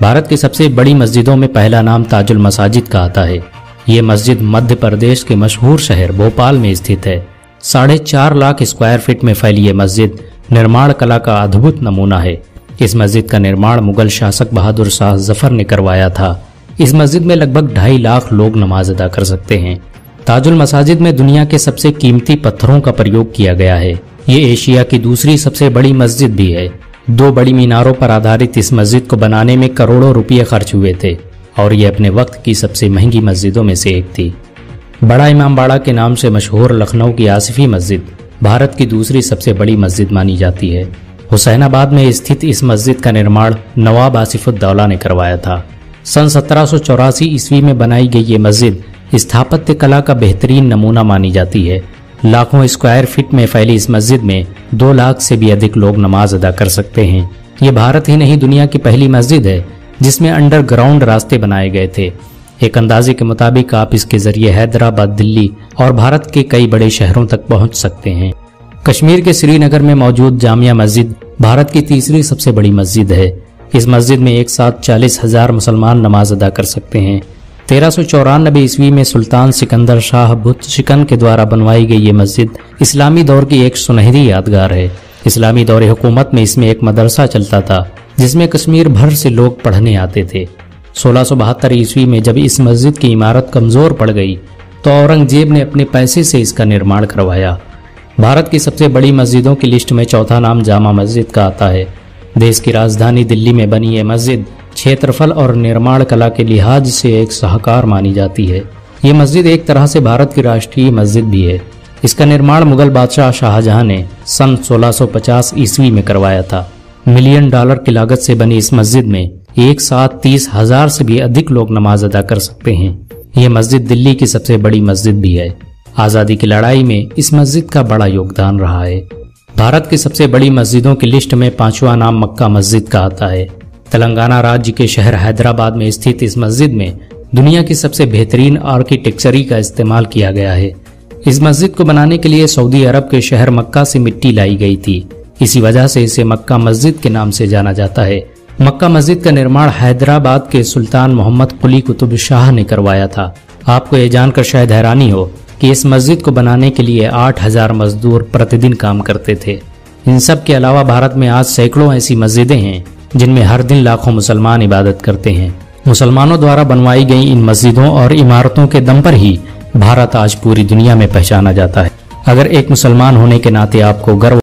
भारत की सबसे बड़ी मस्जिदों में पहला नाम ताजुल मसाजिद का आता है। ये मस्जिद मध्य प्रदेश के मशहूर शहर भोपाल में स्थित है। 4.5 लाख स्क्वायर फीट में फैली ये मस्जिद निर्माण कला का अद्भुत नमूना है। इस मस्जिद का निर्माण मुगल शासक बहादुर शाह जफर ने करवाया था। इस मस्जिद में लगभग 2.5 लाख लोग नमाज अदा कर सकते हैं। ताजुल मसाजिद में दुनिया के सबसे कीमती पत्थरों का प्रयोग किया गया है। ये एशिया की दूसरी सबसे बड़ी मस्जिद भी है। 2 बड़ी मीनारों पर आधारित इस मस्जिद को बनाने में करोड़ों रुपये खर्च हुए थे और ये अपने वक्त की सबसे महंगी मस्जिदों में से एक थी। बड़ा इमामबाड़ा के नाम से मशहूर लखनऊ की आसिफी मस्जिद भारत की दूसरी सबसे बड़ी मस्जिद मानी जाती है। हुसैनाबाद में स्थित इस मस्जिद का निर्माण नवाब आसिफुद्दौला ने करवाया था। सन 1784 ईस्वी में बनाई गई ये मस्जिद स्थापत्य कला का बेहतरीन नमूना मानी जाती है। लाखों स्क्वायर फीट में फैली इस मस्जिद में 2 लाख से भी अधिक लोग नमाज अदा कर सकते हैं। ये भारत ही नहीं दुनिया की पहली मस्जिद है जिसमें अंडरग्राउंड रास्ते बनाए गए थे। एक अंदाजे के मुताबिक आप इसके जरिए हैदराबाद, दिल्ली और भारत के कई बड़े शहरों तक पहुंच सकते हैं। कश्मीर के श्रीनगर में मौजूद जामिया मस्जिद भारत की तीसरी सबसे बड़ी मस्जिद है। इस मस्जिद में एक साथ 40,000 मुसलमान नमाज अदा कर सकते हैं। 1394 ईस्वी में सुल्तान सिकंदर शाह बुत शिकन के द्वारा बनवाई गई ये मस्जिद इस्लामी दौर की एक सुनहरी यादगार है। इस्लामी दौर हुकूमत में इसमें एक मदरसा चलता था जिसमें कश्मीर भर से लोग पढ़ने आते थे। 1672 ईस्वी में जब इस मस्जिद की इमारत कमजोर पड़ गई तो औरंगजेब ने अपने पैसे से इसका निर्माण करवाया। भारत की सबसे बड़ी मस्जिदों की लिस्ट में चौथा नाम जामा मस्जिद का आता है। देश की राजधानी दिल्ली में बनी ये मस्जिद क्षेत्रफल और निर्माण कला के लिहाज से एक शाहकार मानी जाती है। ये मस्जिद एक तरह से भारत की राष्ट्रीय मस्जिद भी है। इसका निर्माण मुगल बादशाह शाहजहां ने सन 1650 ईस्वी में करवाया था। $1 मिलियन की लागत से बनी इस मस्जिद में एक साथ 30,000 से भी अधिक लोग नमाज अदा कर सकते हैं। यह मस्जिद दिल्ली की सबसे बड़ी मस्जिद भी है। आज़ादी की लड़ाई में इस मस्जिद का बड़ा योगदान रहा है। भारत की सबसे बड़ी मस्जिदों की लिस्ट में 5वां नाम मक्का मस्जिद का आता है। तेलंगाना राज्य के शहर हैदराबाद में स्थित इस मस्जिद में दुनिया की सबसे बेहतरीन आर्किटेक्चरी का इस्तेमाल किया गया है। इस मस्जिद को बनाने के लिए सऊदी अरब के शहर मक्का से मिट्टी लाई गई थी। इसी वजह से इसे मक्का मस्जिद के नाम से जाना जाता है। मक्का मस्जिद का निर्माण हैदराबाद के सुल्तान मोहम्मद कुली कुतुब शाह ने करवाया था। आपको ये जानकर शायद हैरानी हो कि इस मस्जिद को बनाने के लिए 8,000 मजदूर प्रतिदिन काम करते थे। इन सब के अलावा भारत में आज सैकड़ों ऐसी मस्जिदें हैं जिनमें हर दिन लाखों मुसलमान इबादत करते हैं। मुसलमानों द्वारा बनवाई गई इन मस्जिदों और इमारतों के दम पर ही भारत आज पूरी दुनिया में पहचाना जाता है। अगर एक मुसलमान होने के नाते आपको गर्व